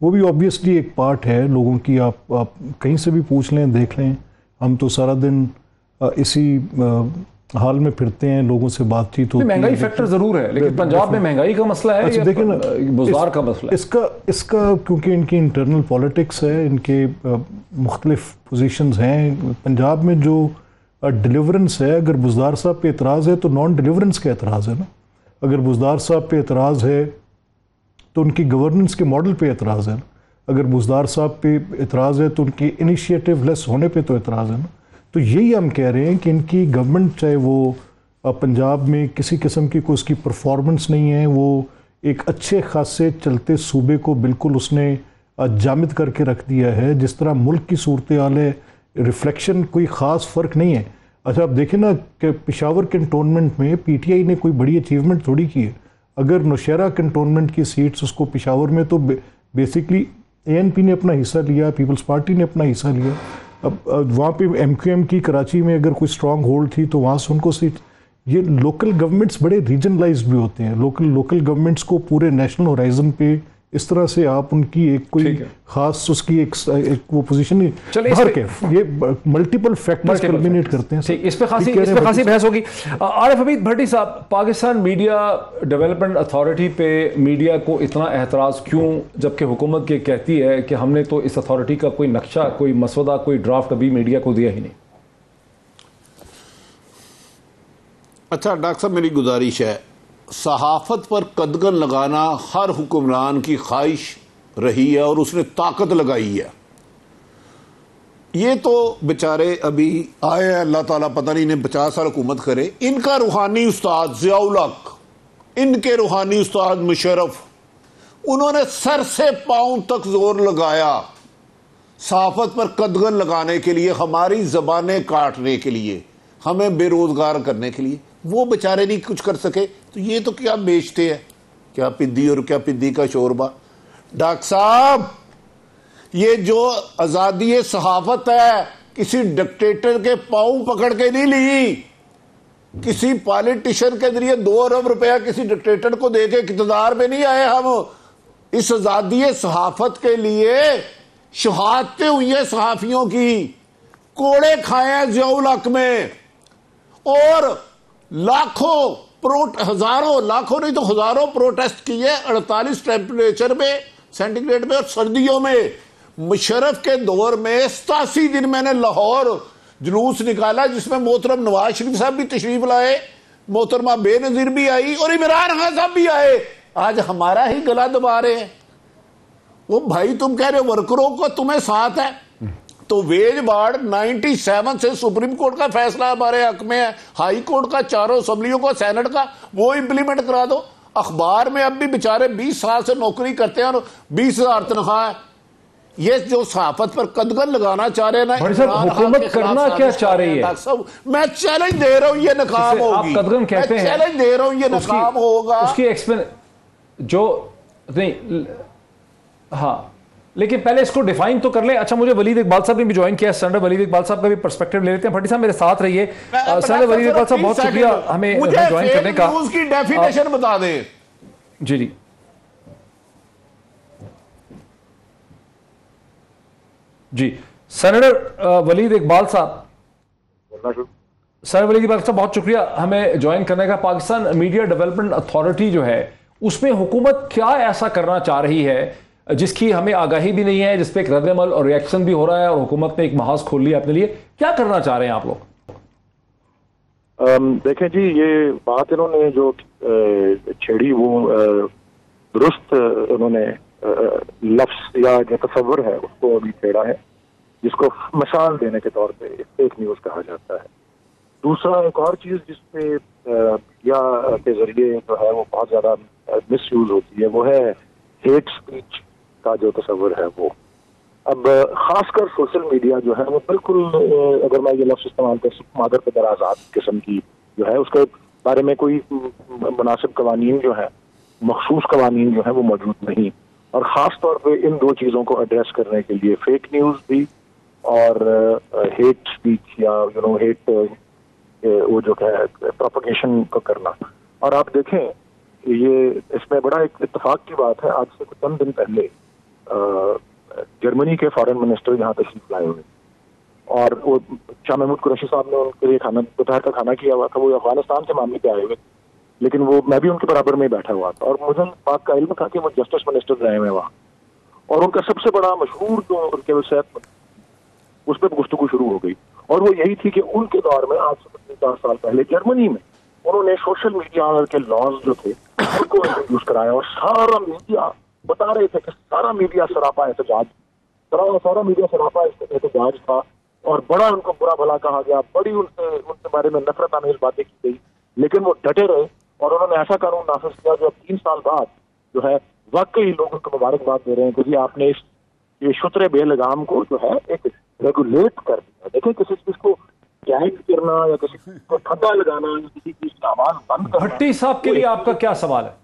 S2: وہ بھی آبویسلی ایک پارٹ ہے لوگوں کی. آپ کہیں سے بھی پوچھ لیں, دیکھ لیں, ہم تو سارا دن اسی حال میں پھرتے ہیں, لوگوں سے بات چیت ہوتی ہے.
S1: مہنگائی فیکٹر ضرور ہے, لیکن پنجاب میں مہنگائی کا مسئلہ ہے یا بزدار کا مسئلہ ہے؟
S2: اس کا کیونکہ ان کی انٹرنل پالیٹکس ہے, ان کے مختلف پوزیشنز ہیں. پنجاب میں جو ڈیلیورنس ہے, اگر بزدار صاحب پہ اعتراض ہے تو نان ڈیلیورنس کا اعتراض ہے نا. اگر بزدار صاحب پہ اعتراض ہے تو ان کی گورننس کے ماڈل پہ اعتراض ہے نا. اگر بزدار صاحب پہ اعتراض ہے تو ان کی انیشیٹو لیس ہونے پہ تو اعتراض ہے نا. تو یہی ہم کہہ رہے ہیں کہ ان کی گورنمنٹ, چاہے وہ پنجاب میں کسی قسم کی کوئی اس کی پرفارمنس نہیں ہے, وہ ایک اچھے خاصے چلتے صوبے کو بالکل اس نے جامد کر کے رکھ دیا ہے. جس طرح ملک کی صورتحال ہے, ریفلیکشن کوئی خاص فرق نہیں ہے. اچھا آپ دیکھیں نا کہ پشاور کنٹونمنٹ میں پی ٹی آئی نے کوئی بڑی اچیومنٹ تھوڑی کی ہے. اگر نوشہرہ کنٹونمنٹ کی سیٹس اس کو پشاور میں, تو بیسکلی اے این پی نے اپنا حصہ لیا, پیپلز پارٹی نے اپنا حصہ لیا. اب وہاں پہ ایم کیو ایم کی کراچی میں اگر کوئی اسٹرانگ ہولڈ تھی تو وہاں سے ان کو سیٹ. یہ لوکل گورنمنٹس بڑے ریجنلائزڈ بھی ہوتے ہیں. لوکل گورنمنٹس کو پورے نیشنل ہورائزن پہ اس طرح سے آپ ان کی ایک کوئی خاص اس کی ایک وہ پوزیشن باہر کے, یہ ملٹیپل فیکٹرز کلمینیٹ کرتے ہیں.
S1: اس پہ خاصی بحث ہوگی. عارف حمید بھٹی صاحب, پاکستان میڈیا ڈیولپمنٹ اتھارٹی پہ میڈیا کو اتنا اعتراض کیوں, جبکہ حکومت یہ کہتی ہے کہ ہم نے تو اس اتھارٹی کا کوئی نقشہ, کوئی مسودہ, کوئی ڈرافٹ ابھی میڈیا کو دیا ہی نہیں؟
S3: اچھا ڈاکٹر صاحب, میری گزارش ہے, صحافت پر قدغن لگانا ہر حکمران کی خواہش رہی ہے اور اس نے طاقت لگائی ہے. یہ تو بیچارے ابھی آئے, اللہ تعالیٰ پتہ نہیں انہیں 50 سال حکومت کرے. ان کا روحانی استاد ضیاء الحق, ان کے روحانی استاد مشرف, انہوں نے سر سے پاؤں تک زور لگایا صحافت پر قدغن لگانے کے لیے, ہماری زبانیں کاٹنے کے لیے, ہمیں بے روزگار کرنے کے لیے. وہ بیچارے نہیں کچھ کر سکے, تو یہ تو کیا بیچتے ہیں, کیا پدی اور کیا پدی کا شوربہ. ڈاکٹر صاحب, یہ جو آزادی صحافت ہے کسی ڈکٹیٹر کے پاؤں پکڑ کے نہیں لی, کسی پالیٹیشن کے ذریعے 2 ارب روپیہ کسی ڈکٹیٹر کو دے کے اقتدار پہ نہیں آئے ہم. اس آزادی صحافت کے لیے شہادتیں ہوئی ہیں صحافیوں کی, کوڑے کھائے ہیں ضیاء الحق میں, اور ہزاروں لاکھوں نہیں تو ہزاروں پروٹیسٹ کیے 48 ٹیمپریچر میں, سینٹی گریڈ میں, اور سردیوں میں. مشرف کے دور میں 87 دن میں نے لاہور جلوس نکالا جس میں محترم نواز شریف صاحب بھی تشریف لائے, محترمہ بے نظیر بھی آئی, اور عمران خان صاحب بھی آئے. آج ہمارا ہی گلا دبا رہے ہیں. وہ بھائی تم کہہ رہے ہو ورکروں کو تمہیں ساتھ ہے, تو ویج بارڈ 97 سے سپریم کورٹ کا فیصلہ ہمارے حق میں ہے, ہائی کورٹ کا, چاروں اسمبلیوں کا, سینٹ کا, وہ امپلیمنٹ کرا دو. اخبار میں اب بھی بیچارے 20 سال سے نوکری کرتے ہیں اور 20,000 تنخواہ ہے. یہ جو صحافت پر قدغن لگانا چاہ رہے ہیں نا,
S1: حکومت کرنا کیا چاہ رہی ہے؟
S3: میں چیلنج دے رہا ہوں یہ ناکام ہوگی.
S1: آپ قدغن کہتے ہیں,
S3: میں چیلنج دے رہا ہوں یہ ناکام ہوگا.
S1: اس کی جو نہیں, ہاں لیکن پہلے اس کو ڈیفائن تو کر لیں. اچھا مجھے ولید اقبال صاحب نے بھی جوائن کیا, سینیٹر ولید اقبال صاحب کا بھی پرسپیکٹو لے لیتے ہیں. بھٹی صاحب میرے ساتھ رہیے. سینیٹر ولید اقبال صاحب بہت شکریہ ہمیں جوائن کرنے کا.
S3: مجھے فیک نیوز کی ڈیفینیشن بتا دیں.
S1: جی جی جی سینیٹر ولید اقبال صاحب. سینیٹر ولید اقبال صاحب بہت شکریہ ہمیں جوائن کرنے کا. پاکستان میڈیا ڈیولپمنٹ اتھارٹی جو ہے اس میں حکومت کیا ایسا کرنا چاہ رہی ہے جس کی ہمیں آگاہی بھی نہیں ہے, جس پہ ایک رد عمل اور ریئیکشن بھی ہو رہا ہے, اور حکومت نے ایک محاذ کھول لیا اپنے لیے؟ کیا کرنا چاہ رہے ہیں آپ لوگ؟
S4: دیکھیں جی, یہ بات انہوں نے جو چھیڑی وہ درست انہوں نے لفظ یا جو تصور ہے اس کو ابھی چھیڑا ہے, جس کو مثال دینے کے طور پہ فیک نیوز کہا جاتا ہے. دوسرا ایک اور چیز جس پہ میڈیا کے ذریعے جو ہے وہ بہت زیادہ مس یوز ہوتی ہے وہ ہے ہیٹ اسپیچ کا جو تصور ہے وہ. اب خاص کر سوشل میڈیا جو ہے وہ بالکل, اگر میں یہ لفظ استعمال کر سکوں, مادر پہ درآزاد قسم کی جو ہے, اس کے بارے میں کوئی مناسب قوانین جو ہے, مخصوص قوانین جو ہے وہ موجود نہیں. اور خاص طور پہ ان دو چیزوں کو ایڈریس کرنے کے لیے فیک نیوز بھی اور ہیٹ اسپیچ یا ہیٹ وہ جو ہے پروپیگیشن کو کرنا. اور آپ دیکھیں یہ اس میں بڑا ایک اتفاق کی بات ہے, آج سے کچھ چند دن پہلے جرمنی کے فارن منسٹر یہاں تشریف لائے ہوئے, اور وہ شاہ محمود قریشی صاحب نے ان کے لیے کھانا, دوپہر کا کھانا کیا ہوا تھا. وہ افغانستان کے معاملے پہ آئے ہوئے, لیکن وہ میں بھی ان کے برابر میں بیٹھا ہوا تھا, اور مجھے بات کا علم تھا کہ وہ جسٹس منسٹر رہے ہوئے وہاں, اور ان کا سب سے بڑا مشہور جو ان کے صحت اس پہ گفتگو شروع ہو گئی, اور وہ یہی تھی کہ ان کے دور میں آج سے 4 سال پہلے جرمنی میں انہوں نے سوشل میڈیا کے لاز جو تھے ان کو انٹروڈیوس کرایا, اور سارا میڈیا بتا رہے تھے کہ سارا میڈیا سراپا احتجاج, سارا میڈیا سراپا احتجاج تھا, اور بڑا ان کو برا بھلا کہا گیا, بڑی ان کے بارے میں نفرت آمیز باتیں کی گئی, لیکن وہ ڈٹے رہے, اور انہوں نے ایسا قانون نافذ کیا جو اب 3 سال بعد جو ہے واقعی لوگوں کو مبارکباد دے رہے ہیں کہ جی آپ نے یہ شتر بے لگام کو جو ہے ایک ریگولیٹ کر دیا. دیکھیں کسی چیز کو گائڈ کرنا یا کسی چیز کو ٹھنڈا لگانا یا کسی چیز کا آواز بند کرنا.
S1: بھٹی صاحب کے لیے آپ کا کیا سوال ہے؟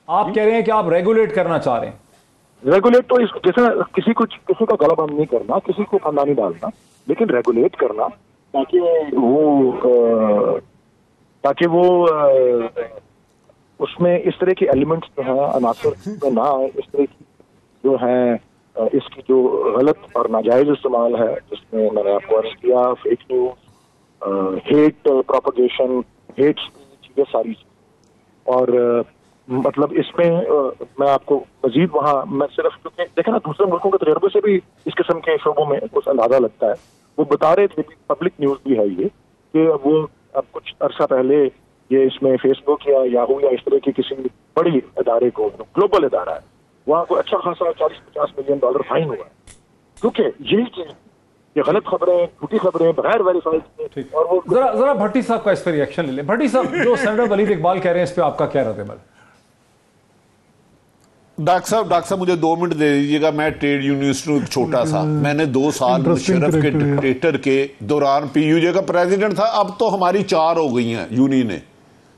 S1: آپ کہہ رہے ہیں کہ آپ ریگولیٹ کرنا چاہ رہے ہیں.
S4: ریگولیٹ تو جیسے کسی کا گلا بند نہیں کرنا, کسی کو پھندا نہیں ڈالنا, لیکن ریگولیٹ کرنا تاکہ وہ اس میں اس طرح کے ایلیمنٹس جو ہیں عناصر میں نہ آئے, اس طرح کی جو ہیں اس کی جو غلط اور ناجائز استعمال ہے, جس میں میں نے آپ کو عرض کیا fake news, hate propagation, hate speech, یہ ساری چیز. اور مطلب اس میں میں آپ کو مزید وہاں میں صرف کیونکہ دیکھیں نا دوسرے ملکوں کے تجربے سے بھی اس قسم کے شعبوں میں کچھ اندازہ لگتا ہے. وہ بتا رہے تھے, پبلک نیوز بھی ہے یہ, کہ وہ اب کچھ عرصہ پہلے یہ اس میں فیس بک یا یاہو یا اس طرح کی کسی بڑی ادارے کو, گلوبل ادارہ ہے, وہاں کو اچھا خاصا $40-50 ملین فائن ہوا ہے, کیونکہ یہی چیز یہ غلط خبریں, جھوٹی خبریں, بغیر ویریفائڈ. اور وہ
S1: ذرا بھٹی صاحب کا اس پہ ریئیکشن لے لیں. بھٹی صاحب, جو سینیٹر ولید اقبال کہہ رہے ہیں اس پہ آپ کا کیا رد عمل؟
S3: ڈاکٹر صاحب مجھے 2 منٹ دے دیجیے گا. میں ٹریڈ یونینسٹ ہوں, ایک چھوٹا سا, میں نے 2 سال مشرف کے ڈکٹیٹر کے دوران پی یو جے کا پریزیڈنٹ تھا. اب تو ہماری 4 ہو گئی ہیں یونین.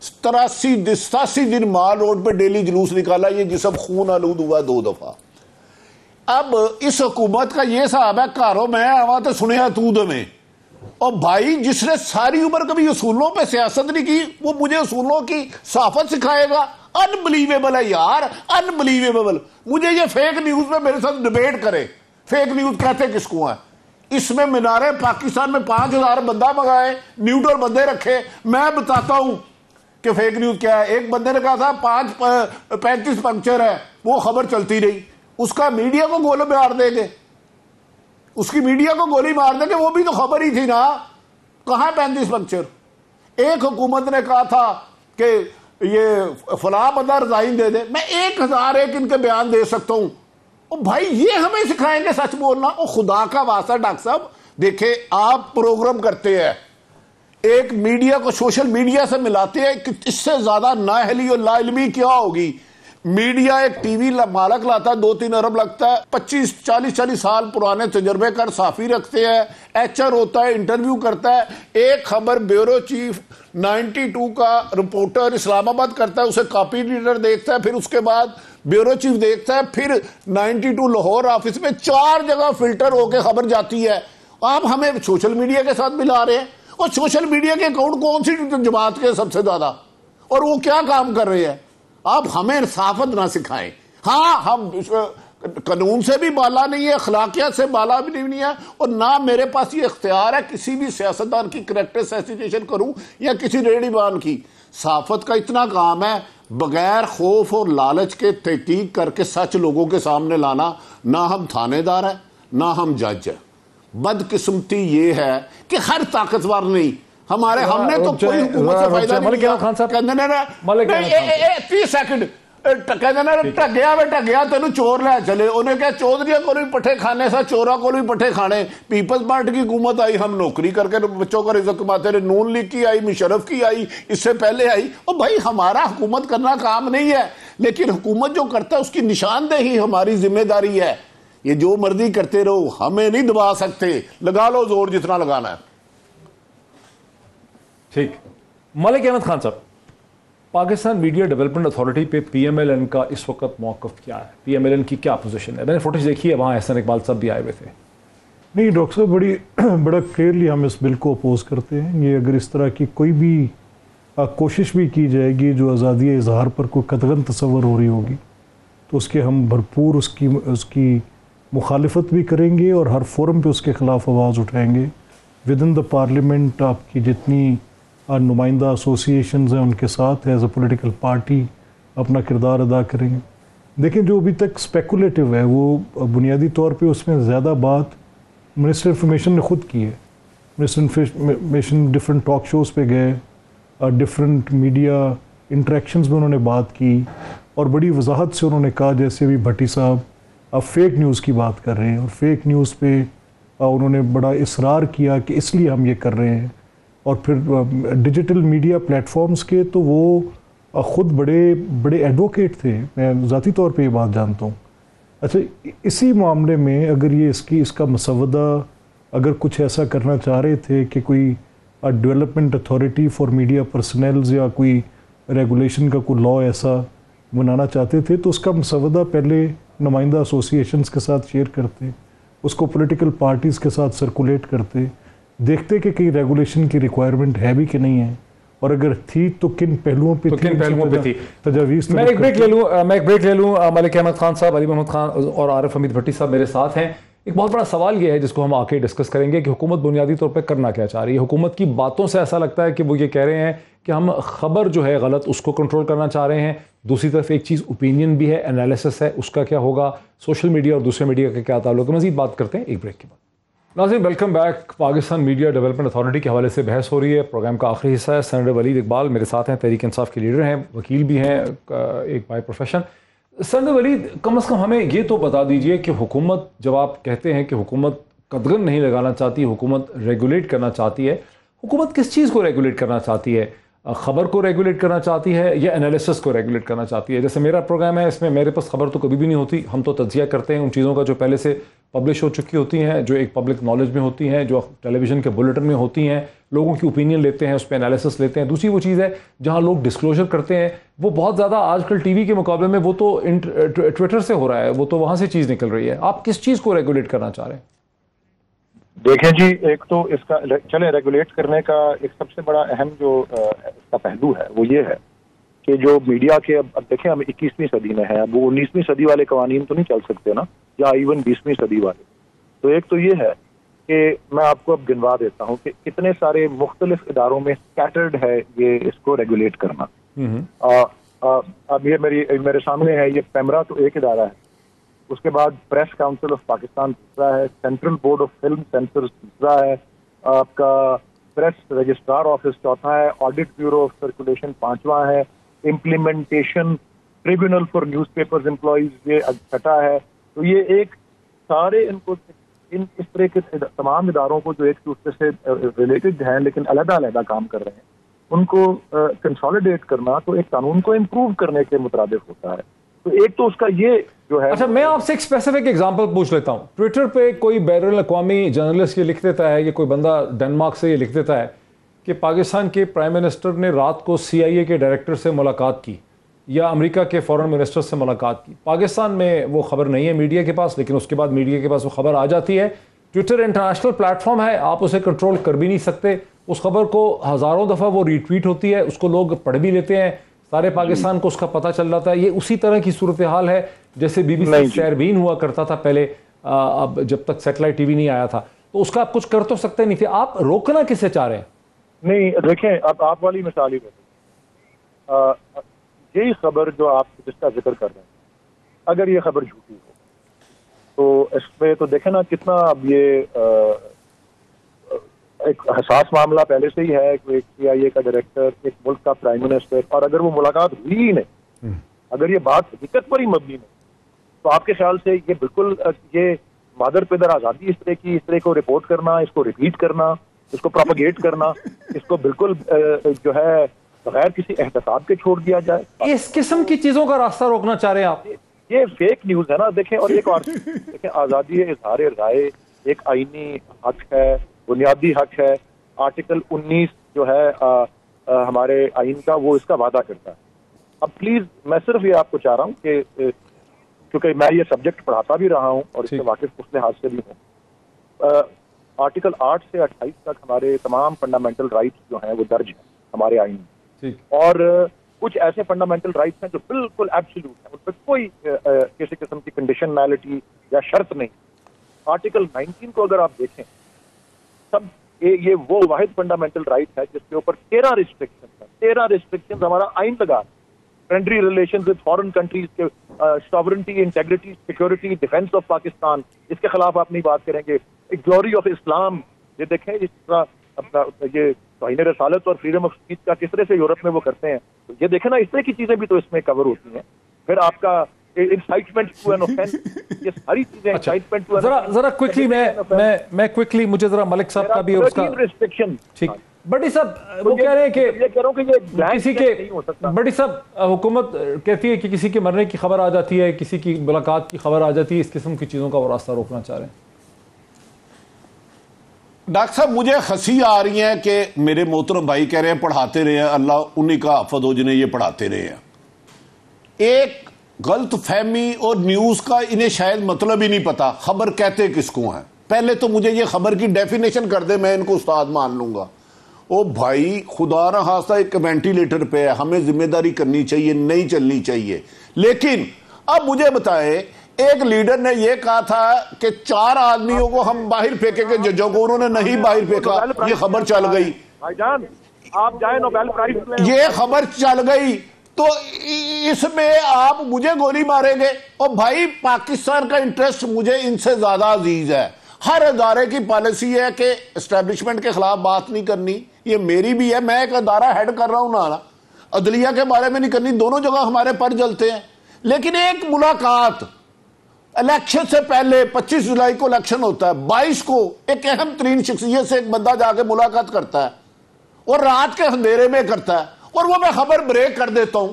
S3: 87 دن مال روڈ پہ ڈیلی جلوس نکالا, یہ جسم خون آلود ہوا 2 دفعہ. اب اس حکومت کا یہ صاحب ہے, کارو میں آوا تو سنیا تو دمیں. اور بھائی جس نے ساری عمر کبھی اصولوں پہ سیاست نہیں کی, وہ مجھے اصولوں کی صحافت سکھائے گا؟ انبلیویبل ہے یار, انبلیویبل. مجھے یہ فیک نیوز میں میرے ساتھ ڈیبیٹ کرے. فیک نیوز کہتے کس کو ہیں؟ اس میں مینارے پاکستان میں 5000 بندہ منگائے, نیوٹرل بندے رکھے. میں بتاتا ہوں کہ فیک نیوز کیا ہے. ایک بندے نے کہا تھا 35 پنکچر ہے, وہ خبر چلتی رہی. اس کا میڈیا کو گولے مار دیں گے, اس کی میڈیا کو گولی مار دیں گے, وہ بھی تو خبر ہی تھی نا. کہاں 35 پنکچر؟ ایک حکومت نے کہا تھا کہ یہ فلاں بندہ ریزائن دے دے. میں 1001 ان کے بیان دے سکتا ہوں بھائی یہ ہمیں سکھائیں گے سچ بولنا؟ خدا کا واسطہ ڈاکٹر صاحب دیکھیں، آپ پروگرام کرتے ہیں، ایک میڈیا کو سوشل میڈیا سے ملاتے ہیں، اس سے زیادہ نااہلی اور لا علمی کیا ہوگی؟ میڈیا ایک ٹی وی مالک لاتا ہے، 2-3 ارب لگتا ہے، 25-40 سال پرانے تجربے کار صحافی رکھتے ہیں، ایچ آر ہوتا ہے، انٹرویو کرتا ہے، ایک خبر بیورو چیف 92 کا رپورٹر اسلام آباد کرتا ہے، اسے کاپی ایڈیٹر دیکھتا ہے، پھر اس کے بعد بیورو چیف دیکھتا ہے، پھر 92 لاہور آفس میں 4 جگہ فلٹر ہو کے خبر جاتی ہے۔ آپ ہمیں سوشل میڈیا کے ساتھ ملا رہے ہیں، اور سوشل میڈیا کے اکاؤنٹ کون سی جماعت کے سب سے زیادہ، اور وہ کیا کام کر رہے ہیں؟ آپ ہمیں صحافت نہ سکھائیں۔ ہاں ہم قانون سے بھی بالا نہیں ہے، اخلاقیات سے بالا بھی نہیں ہے، اور نہ میرے پاس یہ اختیار ہے کسی بھی سیاستدان کی کریکٹر اسیسینیشن کروں یا کسی ریڑھی بان کی۔ صحافت کا اتنا کام ہے بغیر خوف اور لالچ کے تحقیق کر کے سچ لوگوں کے سامنے لانا۔ نہ ہم تھانے دار ہیں، نہ ہم جج ہیں۔ بدقسمتی یہ ہے کہ ہر طاقتور نہیں، ہم نے تو کوئی حکومت سے فائدہ نہیں لیا۔ 30 سیکنڈ ٹگیا تینوں چور لے چلے، انہیں کہا چودھریوں کو بھی پٹھے کھانے سا، چورا کو بھی پٹھے کھانے۔ پیپلز پارٹی کی حکومت آئی، ہم نوکری کر کے بچوں کا رزق کماتے رہے، نون لیگ کی آئی، مشرف کی آئی، اس سے پہلے آئی۔ اور بھائی ہمارا حکومت کرنا کام نہیں ہے، لیکن حکومت جو کرتا ہے اس کی نشاندہی ہماری ذمہ داری ہے۔ یہ جو مرضی کرتے رہو، ہمیں نہیں دبا سکتے، لگا لو زور جتنا لگانا ہے۔
S1: ٹھیک، ملک احمد خان صاحب، پاکستان میڈیا ڈیولپمنٹ اتھارٹی پہ پی ایم ایل این کا اس وقت موقف کیا ہے؟ پی ایم ایل این کی کیا پوزیشن ہے؟ میں نے فوٹیج دیکھی ہے، وہاں احسن اقبال صاحب بھی آئے ہوئے تھے۔
S2: نہیں ڈاکٹر صاحب، بڑا کلیئرلی ہم اس بل کو اپوز کرتے ہیں۔ یہ اگر اس طرح کی کوئی بھی کوشش بھی کی جائے گی جو آزادی اظہار پر کوئی قطعاً تصور ہو رہی ہوگی، تو اس کے ہم بھرپور اس کی مخالفت بھی کریں گے، اور ہر فورم پہ اس کے خلاف آواز اٹھائیں گے۔ ود ان دا پارلیمنٹ آپ کی جتنی نمائندہ ایسوسیشنز ہیں ان کے ساتھ ایز اے پولیٹیکل پارٹی اپنا کردار ادا کریں گے۔ دیکھیں جو ابھی تک اسپیکولیٹو ہے وہ بنیادی طور پہ اس میں زیادہ بات منسٹر انفارمیشن نے خود کی ہے۔ Minister information different talk shows پہ گئے، ڈفرینٹ میڈیا انٹریکشنز میں انہوں نے بات کی، اور بڑی وضاحت سے انہوں نے کہا، جیسے بھی بھٹی صاحب اب فیک نیوز کی بات کر رہے ہیں، اور فیک نیوز پہ انہوں نے بڑا اصرار کیا کہ اس لیے ہم یہ کر رہے ہیں۔ اور پھر ڈیجیٹل میڈیا پلیٹ فارمز کے تو وہ خود بڑے ایڈوکیٹ تھے، میں ذاتی طور پہ یہ بات جانتا ہوں۔ اچھا، اسی معاملے میں اگر یہ اس کا مسودہ اگر کچھ ایسا کرنا چاہ رہے تھے کہ کوئی ڈیولپمنٹ اتھارٹی فار میڈیا پرسنلز یا کوئی ریگولیشن کا کوئی لاء ایسا بنانا چاہتے تھے، تو اس کا مسودہ پہلے نمائندہ ایسوسیشنز کے ساتھ شیئر کرتے، اس کو پولیٹیکل پارٹیز کے ساتھ سرکولیٹ کرتے، دیکھتے کہ کئی ریگولیشن کی ریکوائرمنٹ ہے بھی کہ نہیں ہے، اور اگر تھی تو کن پہلوؤں پہ تھی تجاویز۔
S1: میں ایک بریک لے لوں ملک احمد خان صاحب، علی محمد خان اور عارف حمید بھٹی صاحب میرے ساتھ ہیں۔ ایک بہت بڑا سوال یہ ہے جس کو ہم آ کے ڈسکس کریں گے کہ حکومت بنیادی طور پہ کرنا کیا چاہ رہی ہے۔ حکومت کی باتوں سے ایسا لگتا ہے کہ وہ یہ کہہ رہے ہیں کہ ہم خبر جو ہے غلط اس کو کنٹرول کرنا چاہ رہے ہیں، دوسری طرف ایک چیز اوپینین بھی ہے، انالیسس ہے، اس کا کیا ہوگا، سوشل میڈیا اور دوسرے میڈیا کا کیا تعلق ہے۔ مزید بات کرتے ہیں ایک بریک کے بعد۔ ناظرین welcome back. Pakistan media development authority کے حوالے سے بحث ہو رہی ہے، پروگرام کا آخری حصہ ہے۔ سینیٹر ولید اقبال میرے ساتھ ہیں، تحریک انصاف کے لیڈر ہیں، وکیل بھی ہیں ایک بائی پروفیشن۔ سینیٹر ولید، کم از کم ہمیں یہ تو بتا دیجئے کہ حکومت، جب آپ کہتے ہیں کہ حکومت قدغن نہیں لگانا چاہتی، حکومت ریگولیٹ کرنا چاہتی ہے، حکومت کس چیز کو ریگولیٹ کرنا چاہتی ہے؟ خبر کو ریگولیٹ کرنا چاہتی ہے یا انالیسس کو ریگولیٹ کرنا چاہتی ہے؟ جیسے میرا پروگرام ہے، اس میں میرے پاس خبر تو کبھی بھی نہیں ہوتی، ہم تو تجزیہ کرتے ہیں ان چیزوں کا جو پہلے سے پبلش ہو چکی ہوتی ہیں، جو ایک پبلک نالج میں ہوتی ہیں، جو ٹیلی ویژن کے بلیٹن میں ہوتی ہیں، لوگوں کی اوپینین لیتے ہیں، اس پہ انالیسس لیتے ہیں۔ دوسری وہ چیز ہے جہاں لوگ ڈسکلوجر کرتے ہیں، وہ بہت زیادہ آج کل ٹی وی کے مقابلے میں وہ تو ٹویٹر سے ہو رہا ہے، وہ تو وہاں سے چیز نکل رہی ہے۔ آپ کس چیز کو ریگولیٹ کرنا چاہ رہے ہیں؟
S4: دیکھیں جی، ایک تو اس کا چلے ریگولیٹ کرنے کا ایک سب سے بڑا اہم جو اس کا پہلو ہے وہ یہ ہے کہ جو میڈیا کے اب دیکھیں ہم 21ویں صدی میں ہیں، اب وہ 19ویں صدی والے قوانین تو نہیں چل سکتے نا، یا ایون 20ویں صدی والے۔ تو ایک تو یہ ہے کہ میں آپ کو اب گنوا دیتا ہوں کہ کتنے سارے مختلف اداروں میں اسکیٹرڈ ہے یہ اس کو ریگولیٹ کرنا۔ اب یہ میرے سامنے ہے، یہ پیمرا تو ایک ادارہ ہے، اس کے بعد پریس کاؤنسل آف پاکستان دوسرا ہے، central board of film censors تیسرا ہے، آپ کا پریس رجسٹرار آفس چوتھا ہے، آڈٹ بیورو آف سرکولیشن پانچواں ہے، implementation tribunal for news papers employees یہ چھٹا ہے، تو یہ ایک سارے ان کو اس طرح کے تمام اداروں کو جو ایک دوسرے سے ریلیٹڈ ہیں لیکن علیحدہ علیحدہ کام کر رہے ہیں ان کو کنسالیڈیٹ کرنا تو ایک قانون کو امپروو کرنے کے مترادف ہوتا ہے. تو ایک تو اس کا یہ جو ہے.
S1: اچھا میں آپ سے ایک اسپیسیفک ایگزامپل پوچھ لیتا ہوں. ٹویٹر پہ کوئی بین الاقوامی جرنلسٹ یہ لکھ دیتا ہے, یہ کوئی بندہ ڈنمارک سے یہ لکھ دیتا ہے کہ پاکستان کے پرائم منسٹر نے رات کو CIA کے ڈائریکٹر سے ملاقات کی یا امریکہ کے فورن منسٹر سے ملاقات کی. پاکستان میں وہ خبر نہیں ہے میڈیا کے پاس, لیکن اس کے بعد میڈیا کے پاس وہ خبر آ جاتی ہے. ٹویٹر انٹرنیشنل پلیٹ فارم ہے, آپ اسے کنٹرول کر بھی نہیں سکتے. اس خبر کو ہزاروں دفعہ وہ ری ٹویٹ ہوتی ہے, اس کو لوگ پڑھ بھی لیتے ہیں, سارے پاکستان کو اس کا پتہ چل جاتا ہے. یہ اسی طرح کی صورتحال ہے جیسے BBC شہربین ہوا کرتا تھا پہلے, اب جب تک سیٹلائٹ TV نہیں آیا تھا. تو اس کا آپ کچھ کر تو سکتے نہیں تھے, آپ روکنا کسے چاہ رہے ہیں؟
S4: نہیں دیکھیں, اب آپ والی مثال ہی یہی خبر جو آپ جس کا ذکر کر رہے ہیں, اگر یہ خبر جھوٹی ہو تو اس پہ تو دیکھیں نا کتنا اب یہ ایک حساس معاملہ پہلے سے ہی ہے. ایک CIA کا ڈائریکٹر, ایک ملک کا پرائم منسٹر, اور اگر وہ ملاقات ہوئی ہی نہیں, اگر یہ بات حقیقت پر ہی مبنی نہیں, تو آپ کے خیال سے یہ بالکل یہ مادر پیدر آزادی اس طرح کو رپورٹ کرنا, اس کو ریپیٹ کرنا, اس کو پروپیگیٹ کرنا, اس کو بالکل جو ہے بغیر کسی احتساب کے چھوڑ دیا جائے.
S1: اس قسم کی چیزوں کا راستہ روکنا چاہ رہے ہیں آپ؟
S4: یہ فیک نیوز ہے نا. دیکھیں, اور ایک اور دیکھیں, آزادی اظہار رائے ایک آئینی حق ہے, بنیادی حق ہے. آرٹیکل 19 جو ہے ہمارے آئین کا, وہ اس کا وعدہ کرتا ہے. اب پلیز میں صرف یہ آپ کو چاہ رہا ہوں کہ کیونکہ میں یہ سبجیکٹ پڑھاتا بھی رہا ہوں اور اس سے واقف اس لحاظ سے بھی ہوں, آرٹیکل 8 سے 28 تک ہمارے تمام فنڈامنٹل رائٹس جو ہیں وہ درج ہیں ہمارے آئین میں, اور کچھ ایسے فنڈامنٹل رائٹس ہیں جو بالکل ایبسولوٹ ہیں, ان پہ کوئی کسی قسم کی کنڈیشنلٹی یا شرط نہیں. آرٹیکل 19 کو اگر آپ دیکھیں, سب یہ وہ واحد فنڈامنٹل رائٹ ہے جس کے اوپر 13 ریسٹرکشن ہیں. 13 ریسٹرکشن ہمارا آئین لگا, friendly relations with foreign countries کے, sovereignty, integrity, security, defence of Pakistan, اس کے خلاف آپ نہیں بات کریں گے. گلوری آف اسلام, یہ دیکھیں اس طرح اپنا یہ توہین رسالت اور فریڈم آف اسپیچ کا کس طرح سے یورپ میں وہ کرتے ہیں, تو یہ دیکھیں نا اس طرح کی چیزیں بھی تو اس میں کور ہوتی ہیں. پھر آپ کا انسائٹمنٹ ٹو این اوفینس, یہ ساری چیزیں انسائٹمنٹ ٹو
S1: ذرا کوئکلی میں کوئکلی مجھے ذرا ملک صاحب کا بھی اور اس کا
S4: ریسٹرکشن.
S1: ٹھیک, بڑی صاحب وہ کہہ رہے ہیں کہ کسی کے بڑی صاحب حکومت کہتی ہے کہ کسی کے مرنے کی خبر آ جاتی ہے, کسی کی ملاقات کی خبر آ جاتی ہے, اس قسم کی چیزوں کا وہ راستہ روکنا چاہ رہے ہیں.
S3: ڈاکٹر صاحب مجھے ہنسی آ رہی ہے کہ میرے محترم بھائی کہہ رہے ہیں پڑھاتے رہے ہیں, اللہ انہی کا حفظ ہو جنہیں یہ پڑھاتے رہے ہیں. ایک غلط فہمی اور نیوز کا انہیں شاید مطلب ہی نہیں پتا خبر کہتے کس کو ہیں. پہلے تو مجھے یہ خبر کی ڈیفینیشن کر دے, میں ان کو استاد مان لوں گا. او بھائی خدا نہ خواستہ ایک وینٹیلیٹر پہ ہے, ہمیں ذمہ داری کرنی چاہیے, نہیں چلنی چاہیے. لیکن اب مجھے بتائیں, ایک لیڈر نے یہ کہا تھا کہ 4 آدمیوں کو ہم باہر پھینکیں گے ججوں کو, انہوں نے نہیں باہر پھینکا, یہ خبر چل گئی.
S4: آپ جائیں نوبیل پرائز لیں,
S3: یہ خبر چل گئی, تو اس میں آپ مجھے گولی ماریں گے. اور بھائی پاکستان کا انٹرسٹ مجھے ان سے زیادہ عزیز ہے. ہر ادارے کی پالیسی ہے کہ اسٹیبلشمنٹ کے خلاف بات نہیں کرنی, یہ میری بھی ہے, میں ایک ادارہ ہیڈ کر رہا ہوں نا, عدلیہ کے بارے میں نہیں کرنی, دونوں جگہ ہمارے پر جلتے ہیں. لیکن ایک ملاقات الیکشن سے پہلے 25 جولائی کو الیکشن ہوتا ہے, 22 کو ایک اہم ترین شخصیت سے ایک بندہ جا کے ملاقات کرتا ہے اور رات کے اندھیرے میں کرتا ہے, اور وہ میں خبر بریک کر دیتا ہوں,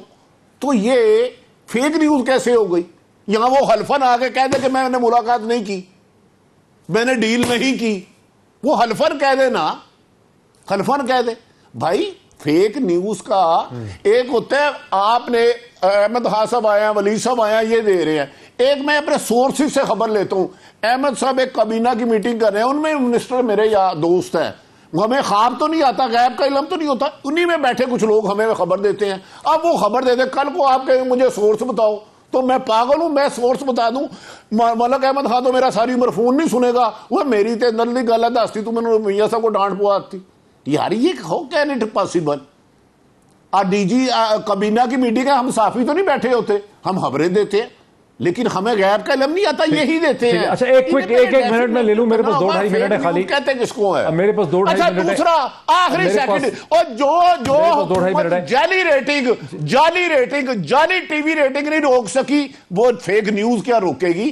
S3: تو یہ فیک نیوز کیسے ہو گئی؟ یہاں وہ حلفن آ کے کہہ دے کہ میں نے ملاقات نہیں کی, میں نے ڈیل نہیں کی, وہ حلفن کہہ دے نا, حلفن کہہ دے. بھائی فیک نیوز کا ایک ہوتا ہے آپ نے احمد خان صاحب آئے ہیں, ولی صاحب آئے ہیں, یہ دے رہے ہیں. ایک میں اپنے سورسز سے خبر لیتا ہوں, احمد صاحب ایک کابینہ کی میٹنگ کر رہے ہیں, ان میں منسٹر میرے دوست ہیں, ہمیں خواب تو نہیں آتا, غیب کا علم تو نہیں ہوتا, انہی میں بیٹھے کچھ لوگ ہمیں خبر دیتے ہیں. اب وہ خبر دیتے, کل کو آپ کہیں مجھے سورس بتاؤ, تو میں پاگل ہوں, میں سورس بتا دوں. ملک احمد خان تو میرا ساری عمر فون نہیں سنے گا, وہ میری تے اندر دی گل ہے دستی تو میں میاں صاحب کو ڈانٹ پوا آتی. یار یہ how can it possible? D G کابینہ کی میٹنگ ہے, ہم صافی تو نہیں بیٹھے ہوتے, ہم خبریں دیتے ہیں, لیکن ہمیں غیب کا علم نہیں آتا, یہی دیتے ہیں.
S1: اچھا ایک منٹ میں لے لوں, میرے پاس 2-2.5 منٹ ہے خالی.
S3: کہتے کس کو ہے
S1: میرے پاس 2-2.5 منٹ ہے.
S3: اچھا دوسرا آخری سیکنڈ, اور جو جعلی ریٹنگ جعلی ٹی وی ریٹنگ نہیں روک سکی, وہ فیک نیوز کیا روکے گی؟